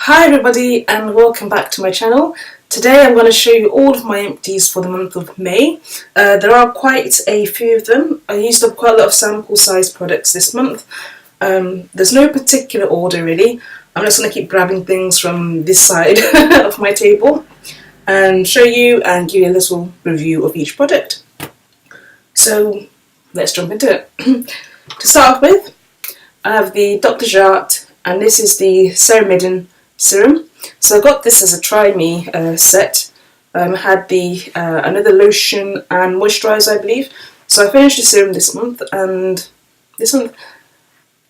Hi everybody and welcome back to my channel. Today I'm going to show you all of my empties for the month of May. There are quite a few of them. I used up quite a lot of sample size products this month. There's no particular order really. I'm just going to keep grabbing things from this side of my table and show you and give you a little review of each product. So let's jump into it. To start off with, I have the Dr. Jart, and this is the Ceramidin serum. So I got this as a try me set. Had the another lotion and moisturiser, I believe. So I finished the serum this month, and this month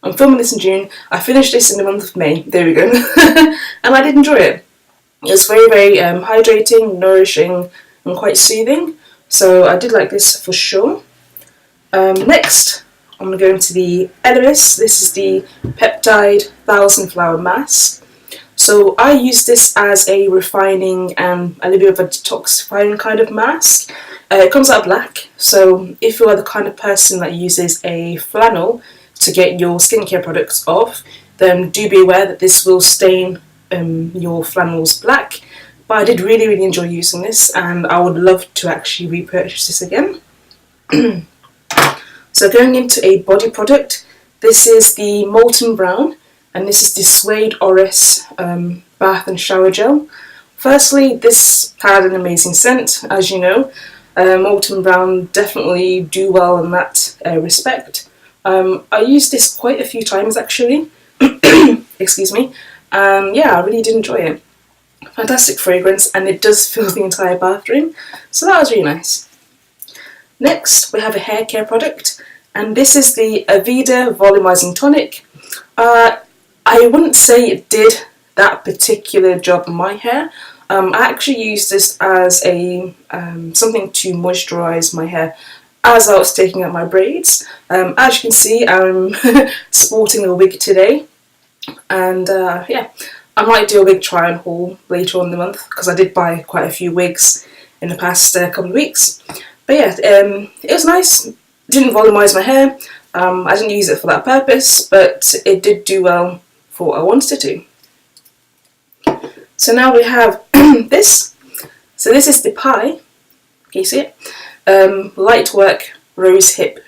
I'm filming this in June. I finished this in the month of May. There we go. And I did enjoy it. It was very hydrating, nourishing, and quite soothing. So I did like this for sure. Next, I'm going to go into the Elemis. This is the Peptide 1000 Flower Mask. So I use this as a refining and a little bit of a detoxifying kind of mask. It comes out black, so if you are the kind of person that uses a flannel to get your skincare products off, then do be aware that this will stain your flannels black. But I did really enjoy using this, and I would love to actually repurchase this again. So going into a body product, this is the Molten Brown, and this is the Suede Oris Bath and Shower Gel. Firstly, this had an amazing scent, as you know. Molten Brown definitely do well in that respect. I used this quite a few times actually, excuse me, and yeah, I really did enjoy it. Fantastic fragrance, and it does fill the entire bathroom, so that was really nice. Next, we have a hair care product, and this is the Aveda Volumizing Tonic. I wouldn't say it did that particular job on my hair. I actually used this as a something to moisturise my hair as I was taking out my braids. As you can see, I'm sporting a wig today, and yeah, I might do a wig try on haul later on in the month because I did buy quite a few wigs in the past couple of weeks. But yeah, it was nice. It didn't volumise my hair. I didn't use it for that purpose, but it did do well for what I wanted it to. So now we have this. So this is the Pie. Can you see it? Lightwork Rose Hip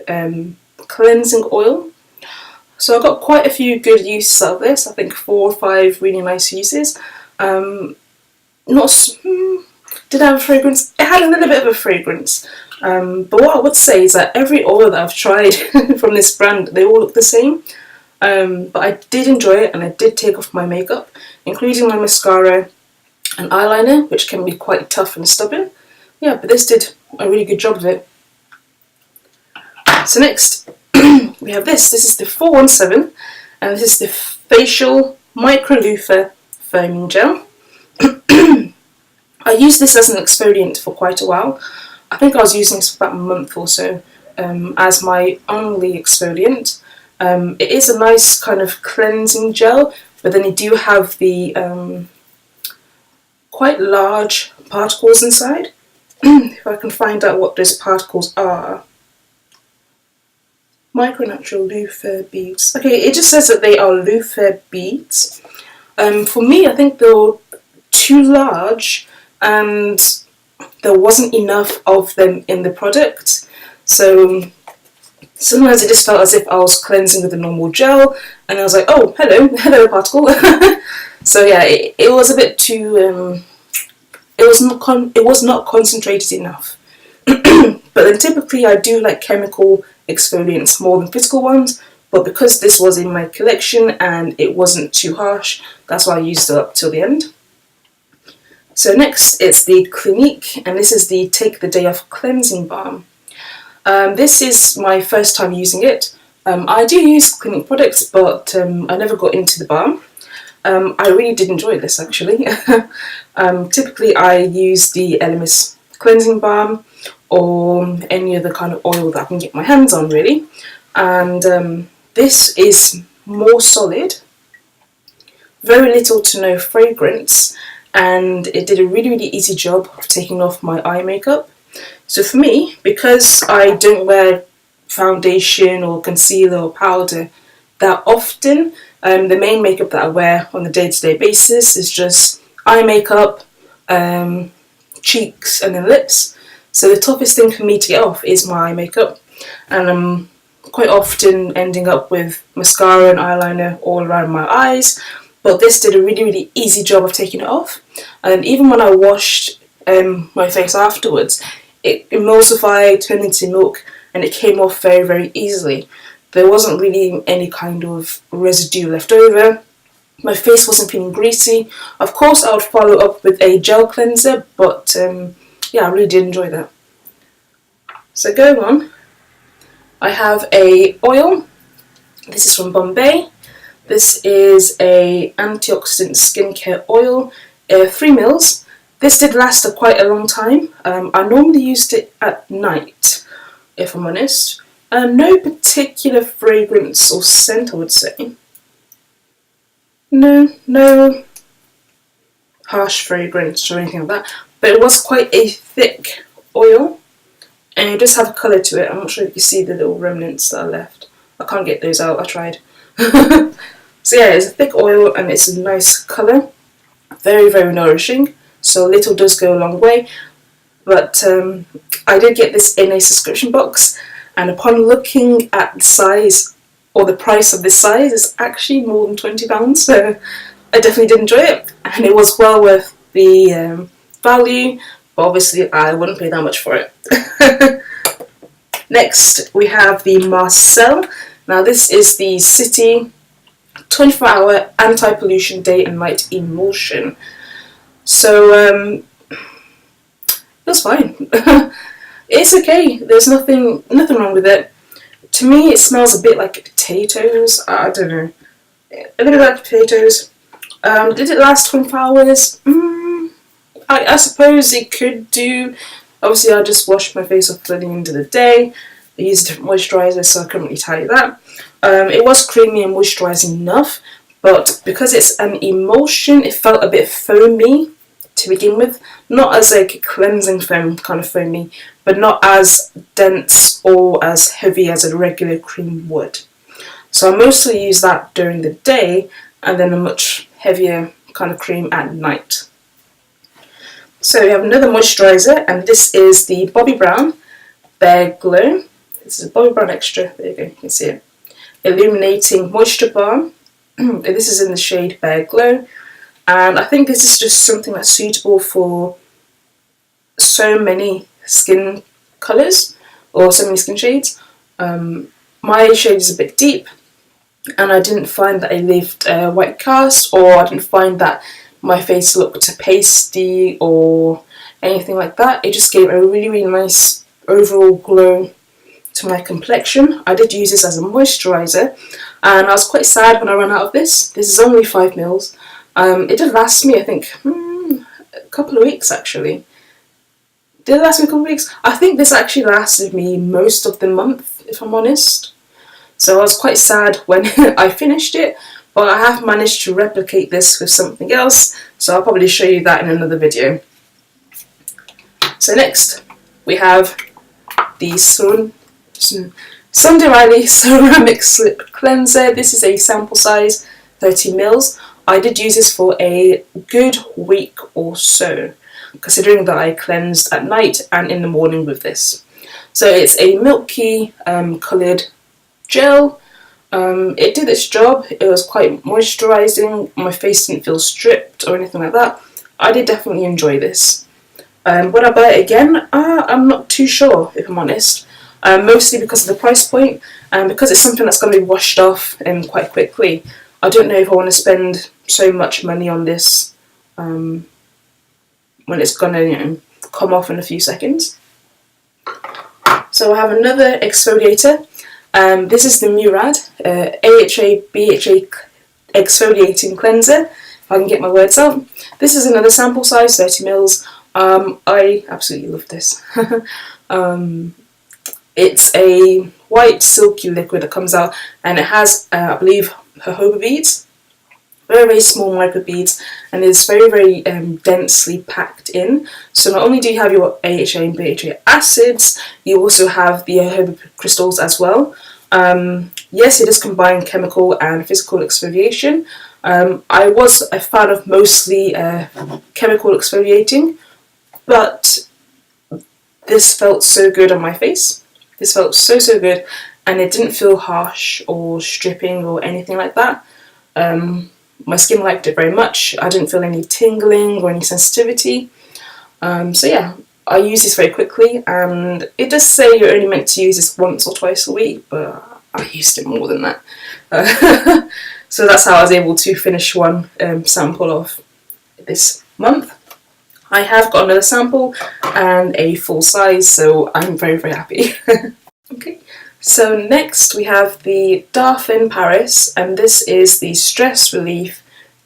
Cleansing Oil. So I got quite a few good uses out of this. I think 4 or 5 really nice uses. Did it have a fragrance? It had a little bit of a fragrance. But what I would say is that every oil that I've tried from this brand, they all look the same. But I did enjoy it, and I did take off my makeup, including my mascara and eyeliner, which can be quite tough and stubborn. Yeah, but this did a really good job of it. So next, we have this. This is the 417, and this is the Facial Micro Loofah Foaming Gel. I used this as an exfoliant for quite a while. I think I was using this for about a month or so as my only exfoliant. It is a nice kind of cleansing gel, but then you do have the quite large particles inside. If I can find out what those particles are. Micro Natural Loofah Beads. Okay, it just says that they are loofah beads. For me, I think they were too large, and there wasn't enough of them in the product. So sometimes it just felt as if I was cleansing with a normal gel, and I was like, oh, hello particle. So yeah, it was a bit too, it was not concentrated enough. But then typically I do like chemical exfoliants more than physical ones, but because this was in my collection and it wasn't too harsh, that's why I used it up till the end. So next it's the Clinique, and this is the Take the Day Off Cleansing Balm. This is my first time using it. I do use Clinique products, but I never got into the balm. I really did enjoy this actually. Typically I use the Elemis Cleansing Balm or any other kind of oil that I can get my hands on really. And this is more solid, very little to no fragrance, and it did a really easy job of taking off my eye makeup. So for me, because I don't wear foundation or concealer or powder that often. The main makeup that I wear on a day-to-day basis is just eye makeup, cheeks and then lips. So the toughest thing for me to get off is my eye makeup, and I'm quite often ending up with mascara and eyeliner all around my eyes, but this did a really easy job of taking it off. And even when I washed my face afterwards, it emulsified, turned into milk, and it came off very easily. There wasn't really any kind of residue left over. My face wasn't feeling greasy. Of course I would follow up with a gel cleanser, but yeah, I really did enjoy that. So going on, I have a oil. This is from Bombay. This is a antioxidant skincare oil, 3 mils. This did last quite a long time. I normally used it at night, if I'm honest. No particular fragrance or scent, I would say. No harsh fragrance or anything like that. But it was quite a thick oil, and it does have a colour to it. I'm not sure if you see the little remnants that are left. I can't get those out, I tried. So yeah, it's a thick oil and it's a nice colour. Very nourishing. So little does go a long way. But I did get this in a subscription box, and upon looking at the size, or the price of this size, it's actually more than £20, so I definitely did enjoy it, and it was well worth the value, but obviously I wouldn't pay that much for it. Next we have the Marcel. Now this is the City 24-hour anti-pollution day and night emulsion. So it was fine. It's okay, there's nothing wrong with it. To me it smells a bit like potatoes, I don't know, a little bit like potatoes. Did it last 24 hours? I suppose it could do. Obviously I just washed my face off at the end of the day. I used a different moisturiser, so I couldn't really tell you that. It was creamy and moisturising enough, but because it's an emulsion, it felt a bit foamy to begin with. Not as like a cleansing foam kind of foamy, but not as dense or as heavy as a regular cream would. So I mostly use that during the day, and then a much heavier kind of cream at night. So we have another moisturiser, and this is the Bobbi Brown Bare Glow. This is a Bobbi Brown Extra, there you go, you can see it. Illuminating Moisture Balm. This is in the shade Bare Glow, and I think this is just something that's suitable for so many skin colours, or so many skin shades. My shade is a bit deep, and I didn't find that I left a white cast, or I didn't find that my face looked pasty or anything like that. It just gave a really nice overall glow to my complexion. I did use this as a moisturiser, and I was quite sad when I ran out of this. This is only 5 mils. It did last me, I think, a couple of weeks actually. Did it last me a couple of weeks? I think this actually lasted me most of the month, if I'm honest. So I was quite sad when I finished it, but I have managed to replicate this with something else, so I'll probably show you that in another video. So next we have the Sunday Riley Ceramic Slip Cleanser. This is a sample size, 30 mils. I did use this for a good week or so, considering that I cleansed at night and in the morning with this. So it's a milky coloured gel. It did its job. It was quite moisturising. My face didn't feel stripped or anything like that. I did definitely enjoy this. Would I buy it again? I'm not too sure, if I'm honest. Mostly because of the price point, and because it's something that's going to be washed off quite quickly. I don't know if I want to spend so much money on this when it's going to, come off in a few seconds. So I have another exfoliator. This is the Murad AHA BHA Exfoliating Cleanser, if I can get my words out. This is another sample size, 30 mils. I absolutely love this. It's a white silky liquid that comes out, and it has, I believe, jojoba beads. Very small micro beads, and it's very densely packed in. So not only do you have your AHA and BHA acids, you also have the jojoba crystals as well. Yes, it does combine chemical and physical exfoliation. I was a fan of mostly chemical exfoliating, but this felt so good on my face. This felt so, so good, and it didn't feel harsh or stripping or anything like that. My skin liked it very much. I didn't feel any tingling or any sensitivity. So yeah, I use this very quickly, and it does say you're only meant to use this once or twice a week, but I used it more than that. So that's how I was able to finish one sample off this month. I have got another sample and a full size, so I'm very, very happy. Okay, so next we have the Darphin Paris, and this is the Stress Relief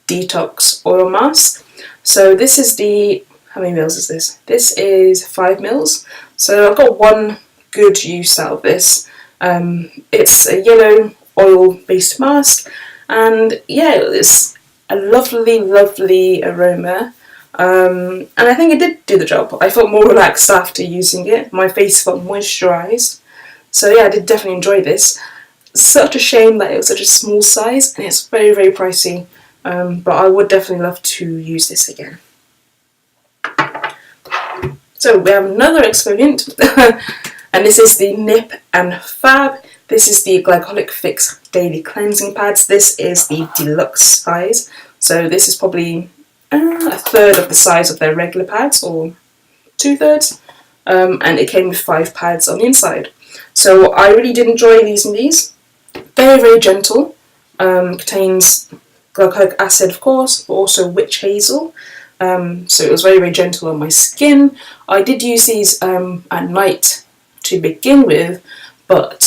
Detox Oil Mask. So this is the, how many mils is this? This is 5 mils. So I've got one good use out of this. It's a yellow oil-based mask, and yeah, it's a lovely, lovely aroma. And I think it did do the job. I felt more relaxed after using it. My face felt moisturised. So yeah, I did definitely enjoy this. Such a shame that it was such a small size, and it's very, very pricey. But I would definitely love to use this again. So we have another exfoliant, and this is the Nip and Fab. This is the Glycolic Fix Daily Cleansing Pads. This is the deluxe size. So this is probably a third of the size of their regular pads, or 2/3, and it came with 5 pads on the inside. So I really did enjoy using these. Very, very gentle. Contains glycolic acid, of course, but also witch hazel. So it was very, very gentle on my skin. I did use these at night to begin with, but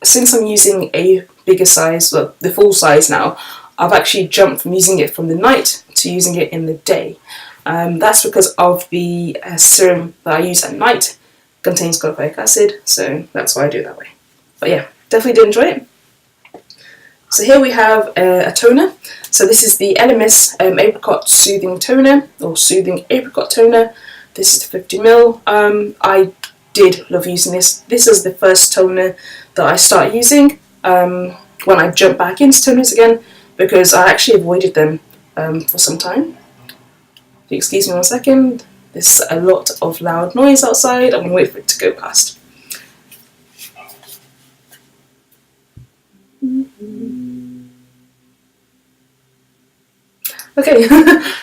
since I'm using a bigger size, well, the full size now, I've actually jumped from using it from the night to using it in the day. That's because of the serum that I use at night contains glycolic acid, so that's why I do it that way. But yeah, definitely did enjoy it. So here we have a toner. So this is the LMS Apricot Soothing Toner, or Soothing Apricot Toner. This is the 50ml. I did love using this. This is the first toner that I started using when I jumped back into toners again, because I actually avoided them for some time. If you excuse me 1 second, there's a lot of loud noise outside. I'm going to wait for it to go past. Okay,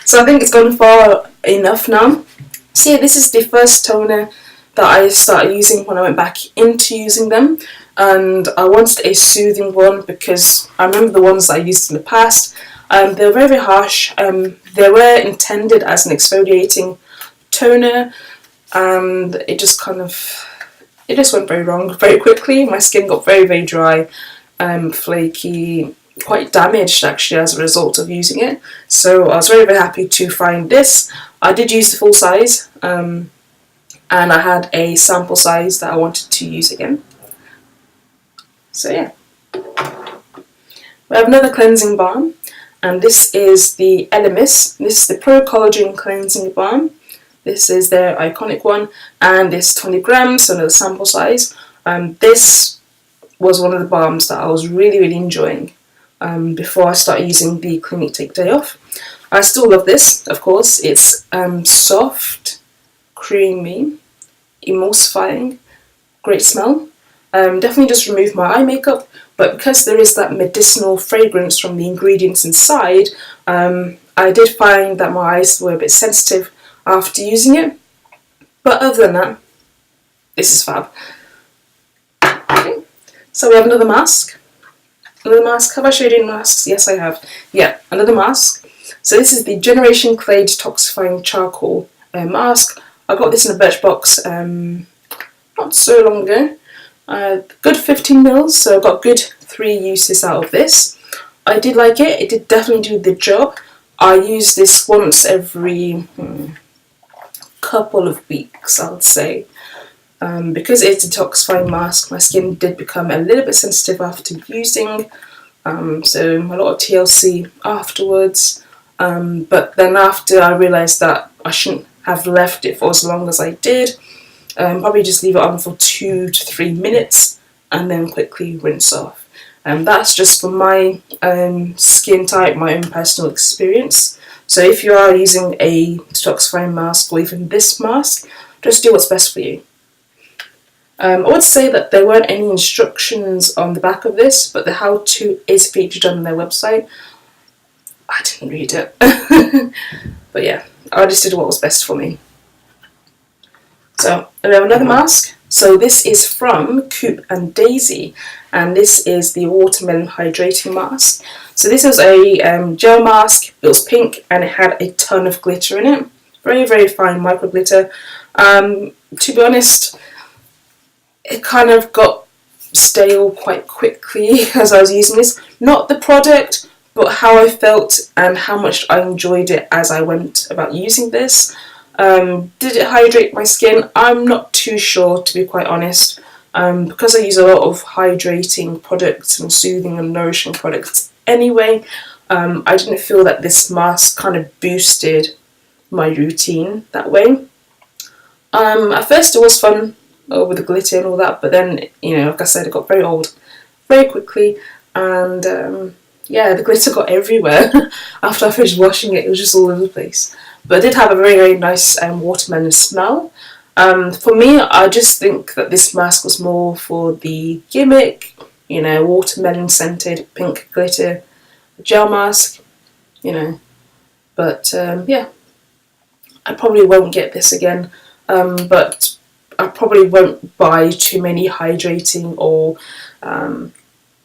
so I think it's gone far enough now. So yeah, this is the first toner that I started using when I went back into using them, and I wanted a soothing one because I remember the ones that I used in the past. They were very, very harsh. They were intended as an exfoliating toner, and it just went very wrong very quickly. My skin got very, very dry, flaky, quite damaged actually as a result of using it. So I was very, very happy to find this. I did use the full size, and I had a sample size that I wanted to use again. So yeah. We have another cleansing balm, and this is the Elemis. This is the Pro Collagen Cleansing Balm. This is their iconic one, and it's 20 grams, so another sample size. This was one of the balms that I was really, really enjoying before I started using the Clinique Take Day Off. I still love this, of course. It's soft, creamy, emulsifying, great smell. Definitely just removed my eye makeup, but because there is that medicinal fragrance from the ingredients inside, I did find that my eyes were a bit sensitive after using it. But other than that, this is fab. Okay. So we have another mask. Another mask. Have I showed you masks? Yes, I have. Yeah, another mask. So this is the Generation Clay Detoxifying Charcoal mask. I got this in a Birchbox not so long ago. Good 15 mils, so I got good 3 uses out of this. I did like it. It did definitely do the job. I use this once every couple of weeks, I would say. Because it's a detoxifying mask, my skin did become a little bit sensitive after using, so a lot of TLC afterwards. But then after I realised that I shouldn't have left it for as long as I did, probably just leave it on for 2 to 3 minutes, and then quickly rinse off. That's just for my skin type, my own personal experience. So if you are using a detoxifying mask or even this mask, just do what's best for you. I would say that there weren't any instructions on the back of this, but the how-to is featured on their website. I didn't read it. But yeah, I just did what was best for me. So we have another mask. So this is from Coop and Daisy, and this is the watermelon hydrating mask. So this was a gel mask. It was pink and it had a ton of glitter in it. Very, very fine micro glitter. To be honest, it kind of got stale quite quickly as I was using this. Not the product, but how I felt and how much I enjoyed it as I went about using this. Did it hydrate my skin? I'm not too sure, to be quite honest. Because I use a lot of hydrating products and soothing and nourishing products anyway, I didn't feel that this mask kind of boosted my routine that way. At first it was fun with the glitter and all that, but then, you know, like I said, it got very old very quickly, and yeah, the glitter got everywhere. After I finished washing it, it was just all over the place. But it did have a very, very nice watermelon smell. For me, I just think that this mask was more for the gimmick, you know, watermelon scented pink glitter gel mask, you know. But yeah, I probably won't get this again, but I probably won't buy too many hydrating or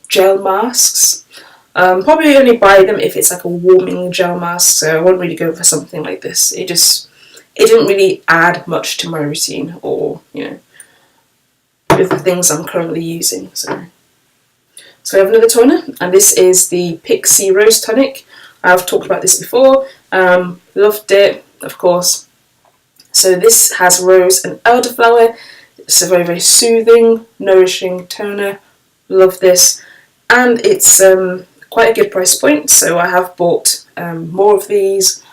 gel masks. Probably only buy them if it's like a warming gel mask, so I won't really go for something like this. It didn't really add much to my routine, or, you know, with the things I'm currently using. So I have another toner, and this is the Pixie Rose Tonic. I've talked about this before. Loved it, of course. So this has rose and elderflower. It's a very, very soothing, nourishing toner. Love this, and it's quite a good price point. So I have bought more of these.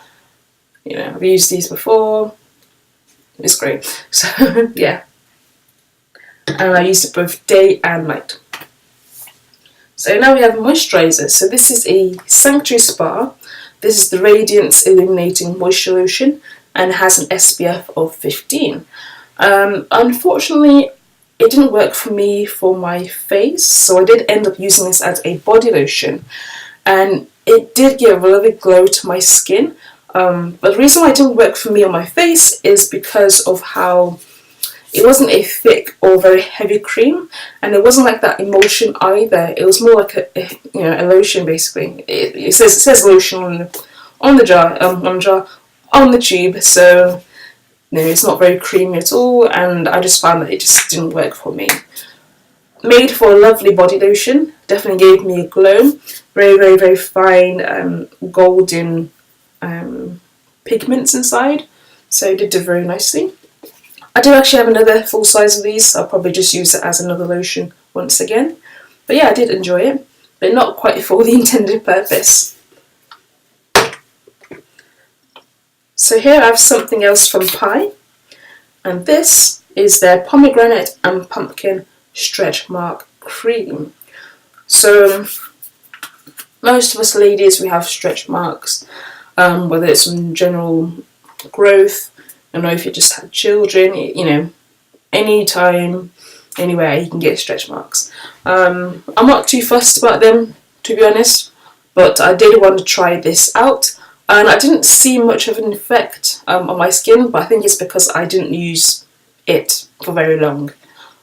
You know, I've used these before. It's great. So yeah, and I used it both day and night. So now we have moisturiser. So this is a Sanctuary Spa. This is the Radiance Illuminating Moisture Lotion, and has an SPF of 15. Unfortunately, it didn't work for me for my face, so I did end up using this as a body lotion, and it did give a lovely glow to my skin. But the reason why it didn't work for me on my face is because of how it wasn't a thick or very heavy cream, and it wasn't like that emulsion either. It was more like a lotion basically. It says lotion on the jar, on the tube, so no, it's not very creamy at all, and I just found that it just didn't work for me. Made for a lovely body lotion, definitely gave me a glow. Very, very, very fine golden pigments inside, so it did do very nicely. I do actually have another full size of these, so I'll probably just use it as another lotion once again. But yeah, I did enjoy it, but not quite for the intended purpose. So here I have something else from Pi, and this is their pomegranate and pumpkin stretch mark cream. So most of us ladies, we have stretch marks, whether it's from general growth, I don't know, if you just had children, you know, anytime, anywhere you can get stretch marks. I'm not too fussed about them, to be honest, but I did want to try this out. And I didn't see much of an effect on my skin, but I think it's because I didn't use it for very long.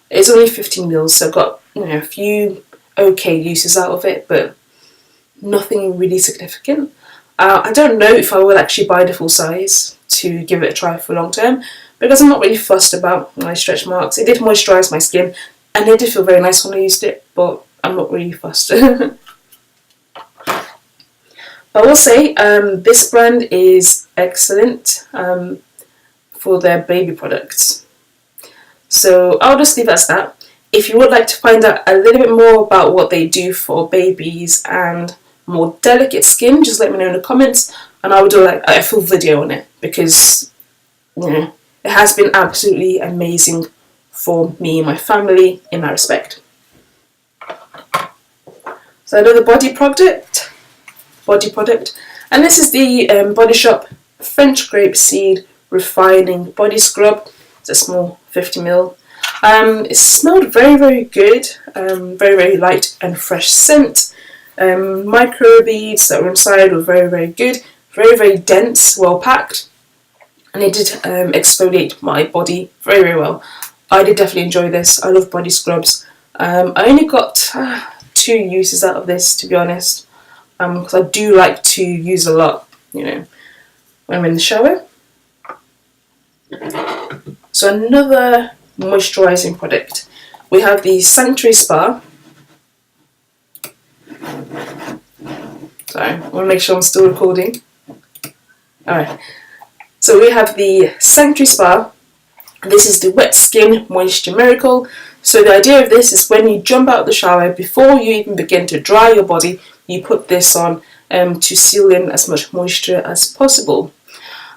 It's only 15 mils, so I've got, you know, a few okay uses out of it, but nothing really significant. I don't know if I will actually buy the full size to give it a try for long term, because I'm not really fussed about my stretch marks. It did moisturise my skin, and it did feel very nice when I used it, but I'm not really fussed. I will say this brand is excellent for their baby products. So I'll just leave it as that. If you would like to find out a little bit more about what they do for babies and more delicate skin, just let me know in the comments, and I will do like a full video on it, because, you know, it has been absolutely amazing for me and my family in that respect. So another body product, and this is the Body Shop French Grape Seed Refining Body Scrub. It's a small 50ml. It smelled very, very good, very, very light and fresh scent. Micro beads that were inside were very, very good, very, very dense, well packed, and it did exfoliate my body very, very well. I did definitely enjoy this. I love body scrubs. I only got 2 uses out of this, to be honest, because I do like to use a lot, when I'm in the shower. So another moisturising product. We have the Sanctuary Spa. Sorry, I want to make sure I'm still recording. Alright, so we have the Sanctuary Spa. This is the Wet Skin Moisture Miracle. So the idea of this is when you jump out of the shower, before you even begin to dry your body, you put this on to seal in as much moisture as possible.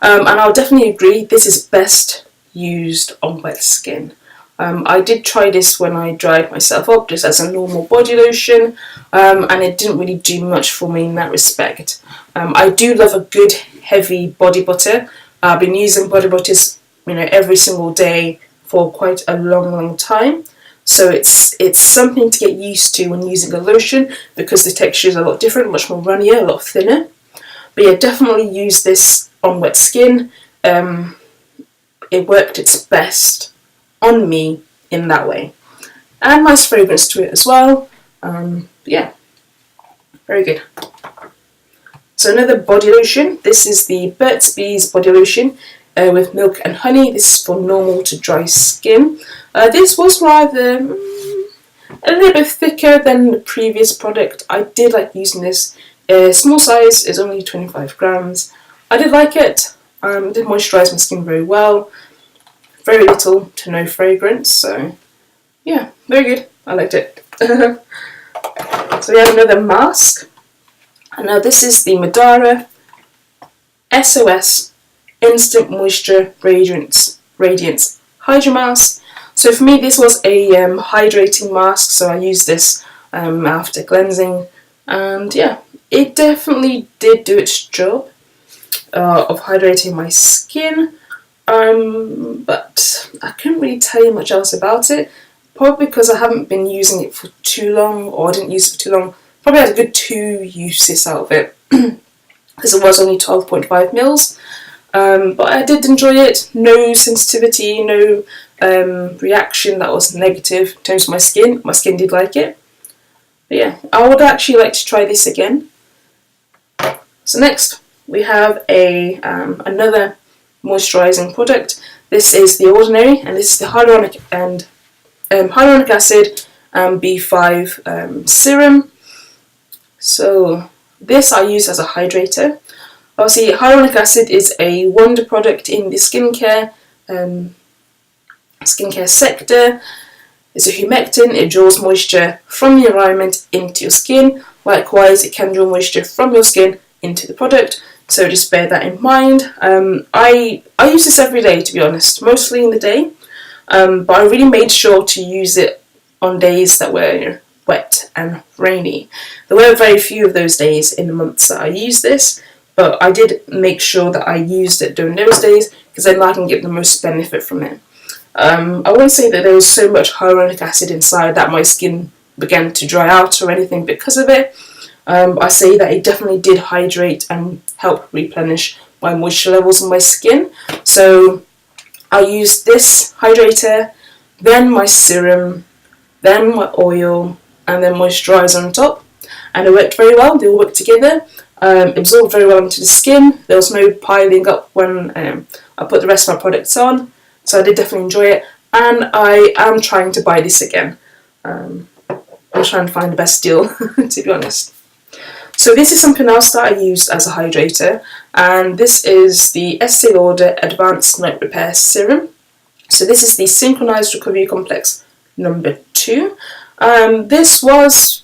And I'll definitely agree, this is best used on wet skin. I did try this when I dried myself up just as a normal body lotion, and it didn't really do much for me in that respect. I do love a good heavy body butter. I've been using body butters every single day for quite a long time, so it's something to get used to when using a lotion, because the texture is a lot different, much more runnier, a lot thinner. But yeah, definitely use this on wet skin. It worked its best on me in that way, and nice fragrance to it as well. Yeah, very good. So another body lotion. This is the Burt's Bees body lotion with milk and honey. This is for normal to dry skin. This was rather a little bit thicker than the previous product. I did like using this. Small size is only 25 grams. I did like it. It did moisturise my skin very well. Very little to no fragrance, so yeah, very good. I liked it. So we have another mask. And now this is the Madara SOS Instant Moisture Radiance Hydra Mask. So for me this was a hydrating mask, so I used this after cleansing, and yeah, it definitely did do its job of hydrating my skin. But I couldn't really tell you much else about it, probably because I haven't been using it for too long, or I didn't use it for too long. Probably had a good 2 uses out of it, because it was only 12.5 mils. But I did enjoy it. No sensitivity, no reaction that was negative in terms of my skin. My skin did like it. But yeah, I would actually like to try this again. So next we have another moisturising product. This is the Ordinary, and this is the hyaluronic acid and B5 serum. So this I use as a hydrator. Obviously, hyaluronic acid is a wonder product in the skincare sector. It's a humectant. It draws moisture from the environment into your skin. Likewise, it can draw moisture from your skin into the product. So just bear that in mind. I use this every day, to be honest, mostly in the day. But I really made sure to use it on days that were wet and rainy. There were very few of those days in the months that I used this, but I did make sure that I used it during those days, because then I can get the most benefit from it. I won't say that there was so much hyaluronic acid inside that my skin began to dry out or anything because of it. I say that it definitely did hydrate and help replenish my moisture levels in my skin. So I used this hydrator, then my serum, then my oil, and then moisturiser on top, and it worked very well. They all worked together. Absorbed very well into the skin. There was no piling up when I put the rest of my products on, so I did definitely enjoy it, and I am trying to buy this again. I'm trying to find the best deal, to be honest. So this is something else that I used as a hydrator, and this is the Estee Lauder Advanced Night Repair Serum. So this is the Synchronized Recovery Complex number 2. This was,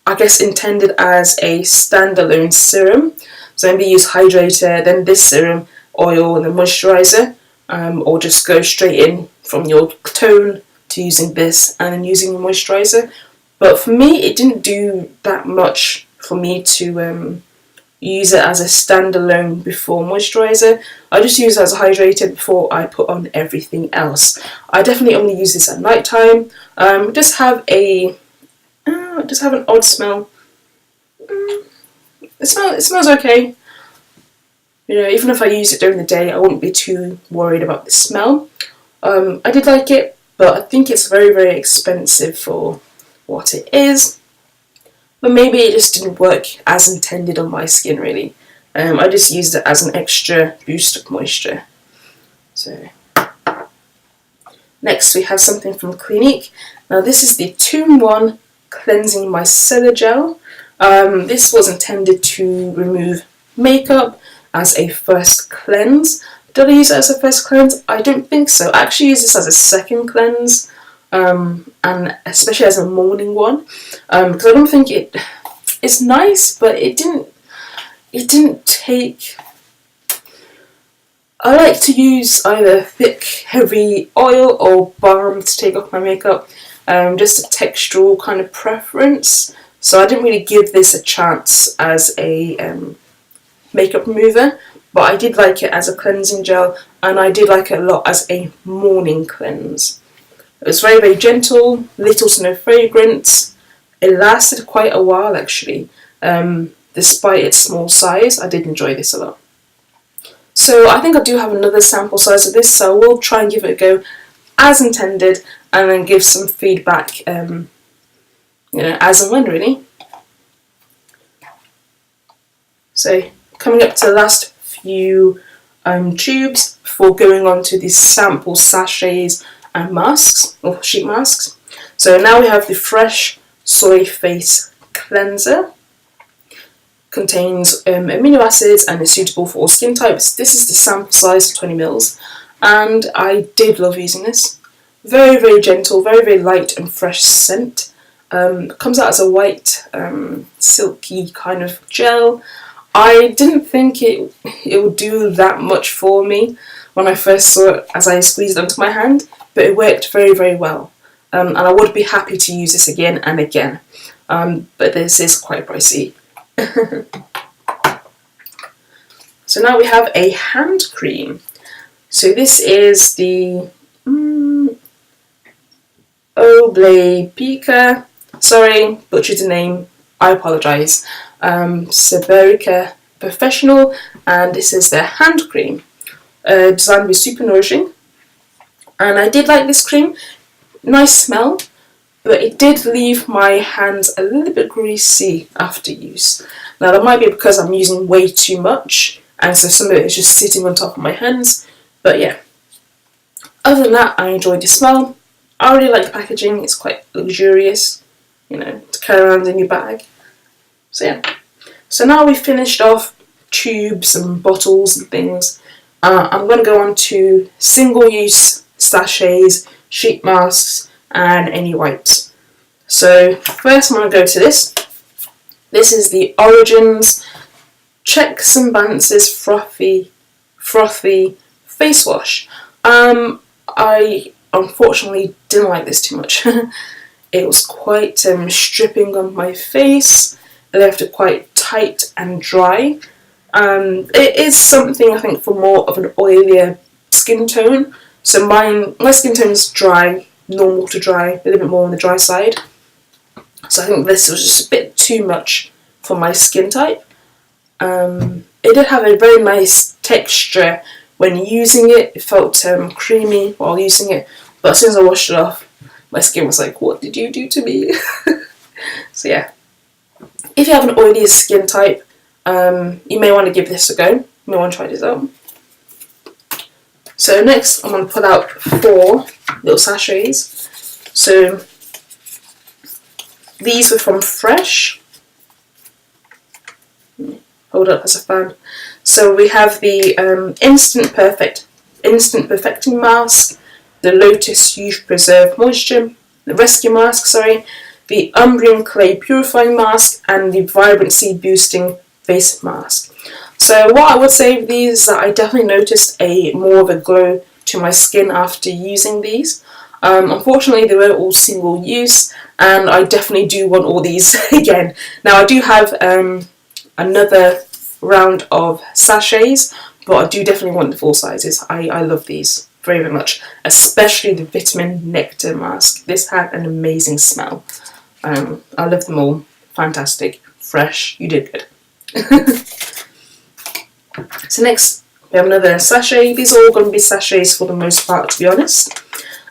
I guess, intended as a standalone serum. So maybe use hydrator, then this serum, oil, and then moisturiser, or just go straight in from your tone to using this and then using the moisturiser. but for me it didn't do that much for me to use it as a standalone before moisturiser. I just use it as a hydrator before I put on everything else. I definitely only use this at night time. It does have an odd smell. It smells okay. You know, even if I use it during the day, I wouldn't be too worried about the smell. I did like it, but I think it's very, very expensive for what it is. But maybe it just didn't work as intended on my skin, really. I just used it as an extra boost of moisture. So next we have something from Clinique. Now this is the 2-in-1 Cleansing Micellar Gel. This was intended to remove makeup as a first cleanse. Did I use it as a first cleanse? I don't think so. I actually use this as a second cleanse. And especially as a morning one, because I don't think it's nice, but it didn't take. I like to use either thick, heavy oil or balm to take off my makeup, just a textural kind of preference. So I didn't really give this a chance as a makeup remover, but I did like it as a cleansing gel, and I did like it a lot as a morning cleanse. It was very, very gentle, little to no fragrance. It lasted quite a while actually. Despite its small size, I did enjoy this a lot. So I think I do have another sample size of this, so I will try and give it a go as intended, and then give some feedback, you know, as and when really. So coming up to the last few tubes before going on to these sample sachets and masks, or sheet masks. So now we have the Fresh Soy Face Cleanser. Contains amino acids and is suitable for all skin types. This is the sample size, 20 ml, and I did love using this. Very, very gentle, very, very light and fresh scent. Comes out as a white, silky kind of gel. I didn't think it would do that much for me when I first saw it as I squeezed it onto my hand, but it worked very, very well. And I would be happy to use this again and again. But this is quite pricey. So now we have a hand cream. So this is the Oblé Pica. Sorry, butchered the name. I apologise. Seberica Professional, and this is their hand cream. Designed with super nourishing. And I did like this cream. Nice smell, but it did leave my hands a little bit greasy after use. Now that might be because I'm using way too much, and so some of it is just sitting on top of my hands. But yeah, other than that, I enjoyed the smell. I really like the packaging. It's quite luxurious, you know, to carry around in your bag. So yeah. So now we've finished off tubes and bottles and things. I'm going to go on to single-use sachets, sheet masks, and any wipes. So first I'm going to go to this. This is the Origins Checks and Balances Frothy Face Wash. I unfortunately didn't like this too much. It was quite stripping on my face. It left it quite tight and dry. It is something I think for more of an oilier skin tone. So my skin tone is dry, normal to dry, a little bit more on the dry side. So I think this was just a bit too much for my skin type. It did have a very nice texture when using it. It felt creamy while using it, but as soon as I washed it off, my skin was like, what did you do to me? So yeah, if you have an oily skin type, you may want to give this a go. You may want to try this out. So next I'm going to pull out 4 little sachets. So these were from Fresh. Hold up as a fan. So we have the Instant Perfecting Mask, the Lotus Youth Preserve Moisture, the Rescue Mask, sorry, the Umbrian Clay Purifying Mask, and the Vibrancy Boosting Face Mask. So what I would say of these is that I definitely noticed more of a glow to my skin after using these. Unfortunately, they were all single use, and I definitely do want all these again. Now I do have another round of sachets, but I do definitely want the full sizes. I love these very, very much, especially the vitamin nectar mask. This had an amazing smell. I love them all. Fantastic, fresh. You did good. So next we have another sachet. These are all going to be sachets for the most part, to be honest.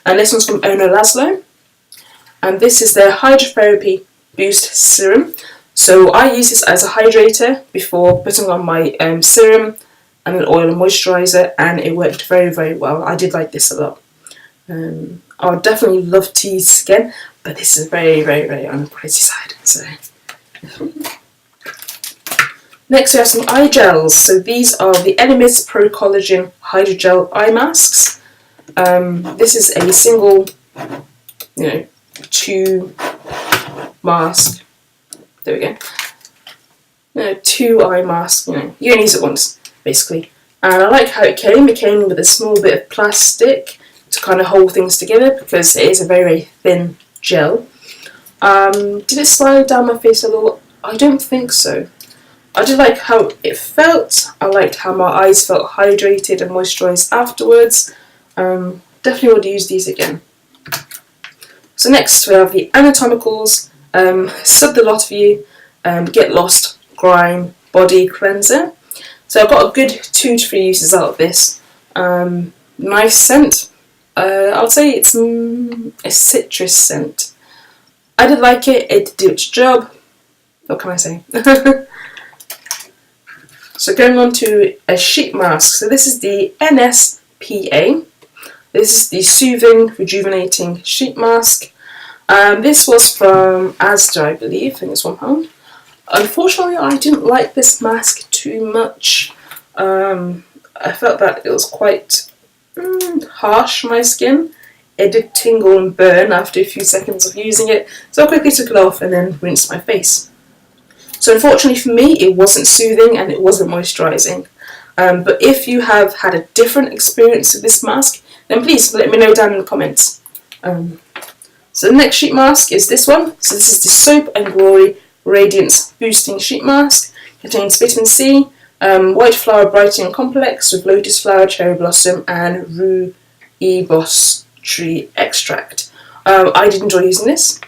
And this one's from Ono Laszlo. And this is their Hydrotherapy Boost Serum. So I use this as a hydrator before putting on my serum and an oil and moisturiser, and it worked very, very well. I did like this a lot. I would definitely love to use this again, but this is very, very, very on the pricey side. So next we have some eye gels. So these are the Elemis Pro Collagen Hydrogel Eye Masks. This is a single, 2 mask. There we go. 2 eye masks. You can use it once, basically. And I like how it came. It came with a small bit of plastic to kind of hold things together because it is a very, very thin gel. Did it slide down my face a little? I don't think so. I did like how it felt. I liked how my eyes felt hydrated and moisturised afterwards. Definitely would use these again. So next we have the Anatomicals Sub the Lot of You Get Lost Grime Body Cleanser. So I've got a good 2 to 3 uses out of this. Nice scent. I would say it's a citrus scent. I did like it. It did do its job. What can I say? So going on to a sheet mask. So this is the NSPA. This is the Soothing Rejuvenating Sheet Mask. This was from Asda, I believe. I think it's £1. Unfortunately, I didn't like this mask too much. I felt that it was quite harsh on my skin. It did tingle and burn after a few seconds of using it, so I quickly took it off and then rinsed my face. So unfortunately for me, it wasn't soothing and it wasn't moisturising. But if you have had a different experience with this mask, then please let me know down in the comments. So the next sheet mask is this one. So this is the Soap and Glory Radiance Boosting Sheet Mask. Contains vitamin C, white flower brightening complex with lotus flower, cherry blossom and rooibos tree extract. I did enjoy using this.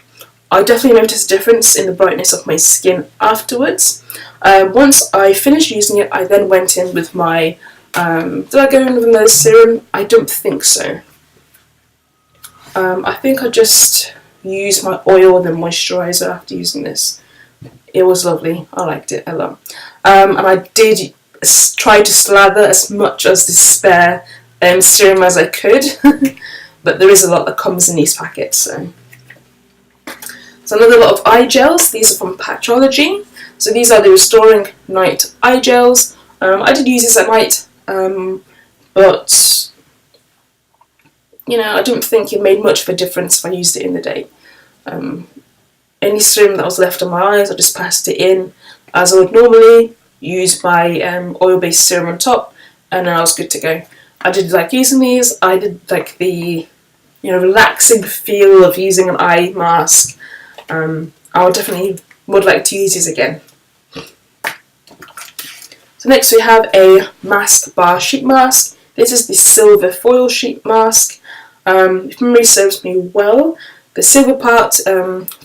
I definitely noticed a difference in the brightness of my skin afterwards. Once I finished using it, I then went in with my, did I go in with another serum? I don't think so. I think I just used my oil and moisturiser after using this. It was lovely. I liked it a lot. And I did try to slather as much as the spare serum as I could. But there is a lot that comes in these packets. So another lot of eye gels. These are from Patchology. So these are the Restoring Night Eye Gels. I did use this at night, but I didn't think it made much of a difference if I used it in the day. Any serum that was left on my eyes, I just passed it in as I would normally, use my oil-based serum on top, and then I was good to go. I did like using these. I did like the relaxing feel of using an eye mask. I would like to use these again. So next we have a mask bar sheet mask. This is the silver foil sheet mask. If memory serves me well, the silver part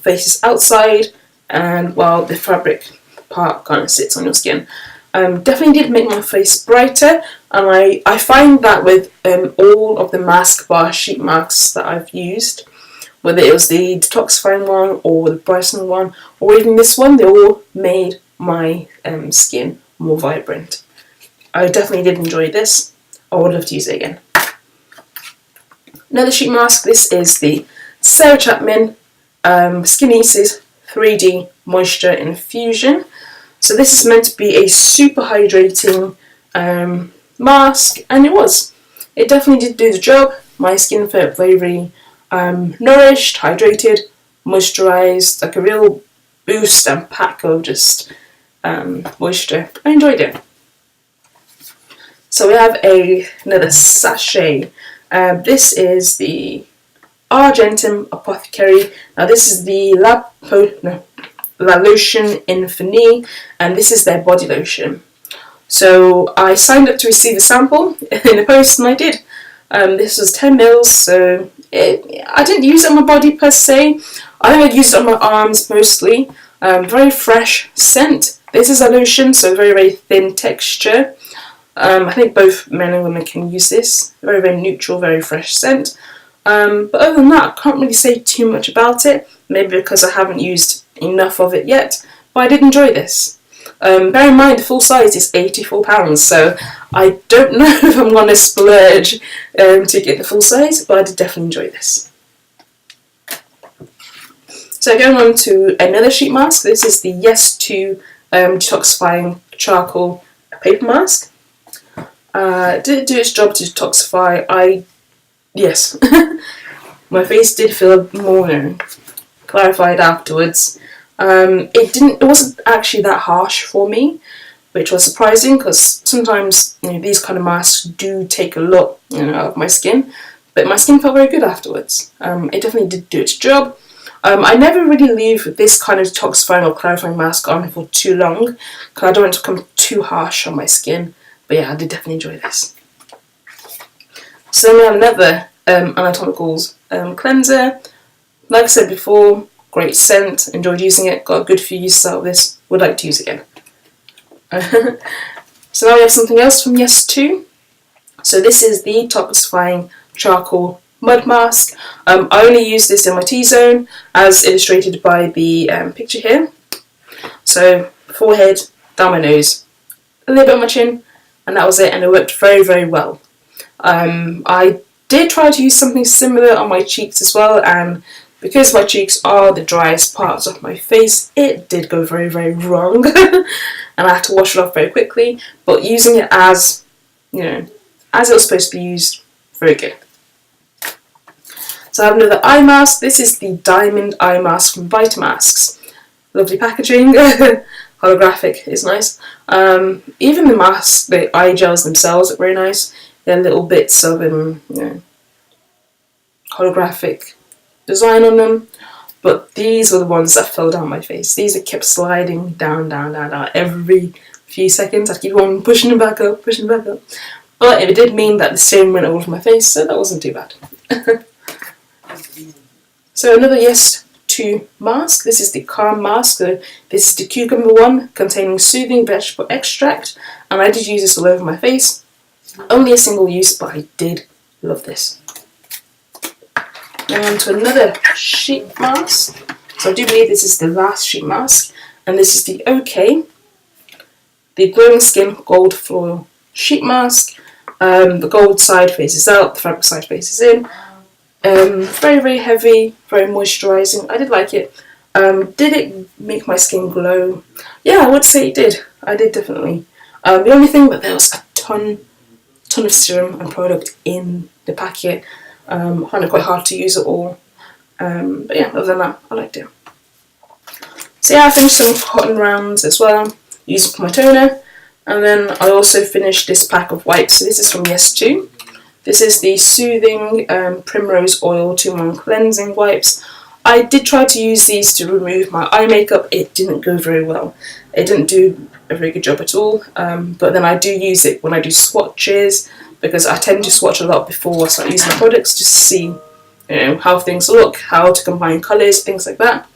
faces outside, and while the fabric part kind of sits on your skin. Definitely did make my face brighter, and I find that with all of the mask bar sheet masks that I've used, whether it was the detoxifying one or the brightening one or even this one, they all made my skin more vibrant. I definitely did enjoy this. I would love to use it again. Another sheet mask. This is the Sarah Chapman Skin Eases 3D Moisture Infusion. So this is meant to be a super hydrating mask, and it was. It definitely did do the job. My skin felt very, very nourished, hydrated, moisturised, like a real boost and pack of just moisture. I enjoyed it. So we have another sachet. This is the Argentum Apothecary. Now this is the La Lotion Infinie, and this is their body lotion. So I signed up to receive a sample in the post, and I did. This was 10 mils, so I didn't use it on my body per se. I think I used it on my arms mostly. Very fresh scent. This is a lotion, so very, very thin texture. I think both men and women can use this. Very, very neutral, very fresh scent. But other than that, I can't really say too much about it. Maybe because I haven't used enough of it yet. But I did enjoy this. Bear in mind, the full size is £84, so I don't know if I'm going to splurge to get the full size, but I did definitely enjoy this. So going on to another sheet mask. This is the Yes 2 Detoxifying Charcoal Paper Mask. Did it do its job to detoxify? Yes. My face did feel more clarified afterwards. It wasn't actually that harsh for me, which was surprising because sometimes these kind of masks do take a lot out of my skin, but my skin felt very good afterwards. It definitely did do its job. I never really leave this kind of detoxifying or clarifying mask on for too long because I don't want it to become too harsh on my skin. But yeah, I did definitely enjoy this. So then we have another Anatomicals cleanser. Like I said before, great scent, enjoyed using it, got a good few uses out of this, would like to use it again. So now we have something else from Yes 2. So this is the Detoxifying Charcoal Mud Mask. I only use this in my T-zone as illustrated by the picture here. So forehead, down my nose, a little bit on my chin, and that was it, and it worked very, very well. I did try to use something similar on my cheeks as well, and because my cheeks are the driest parts of my face, it did go very, very wrong. And I had to wash it off very quickly, but using it as, as it was supposed to be used, very good. So I have another eye mask. This is the Diamond Eye Mask from Vitamasks. Lovely packaging. Holographic is nice. Even the mask, the eye gels themselves are very nice. They're little bits of holographic design on them. But these were the ones that fell down my face. These that kept sliding down every few seconds. I'd keep on pushing them back up, But it did mean that the stain went all over my face, so that wasn't too bad. So another Yes 2 mask. This is the Calm Mask. So this is the cucumber one, containing soothing vegetable extract, and I did use this all over my face. Only a single use, but I did love this. Now on to another sheet mask. So I do believe this is the last sheet mask, and this is the OK, the Glowing Skin Gold Floral Sheet Mask. The gold side faces out, the fabric side faces in. Very, very heavy, very moisturising. I did like it. Did it make my skin glow? Yeah, I would say it did. I did definitely. The only thing that there was a ton of serum and product in the packet. I found it quite hard to use it all. But yeah, other than that, I liked it. So yeah, I finished some cotton rounds as well, used it for my toner. And then I also finished this pack of wipes. So this is from Yes 2. This is the Soothing Primrose Oil 2-in-1 Cleansing Wipes. I did try to use these to remove my eye makeup. It didn't go very well. It didn't do a very good job at all. But then I do use it when I do swatches, because I tend to swatch a lot before I start using the products just to see how things look, how to combine colours, things like that.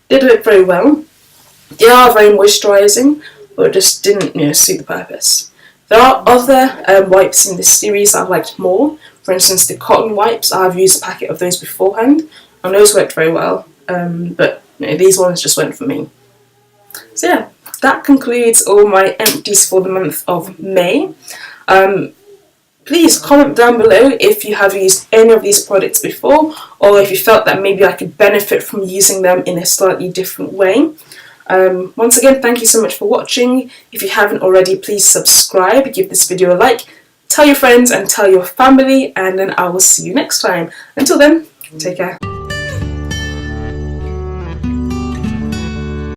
Did look very well. They are very moisturising, but it just didn't suit the purpose. There are other wipes in this series that I've liked more. For instance, the cotton wipes, I've used a packet of those beforehand, and those worked very well. But these ones just went for me. So yeah, that concludes all my empties for the month of May. Please comment down below if you have used any of these products before, or if you felt that maybe I could benefit from using them in a slightly different way. Once again, thank you so much for watching. If you haven't already, please subscribe, give this video a like, tell your friends and tell your family, and then I will see you next time. Until then, take care.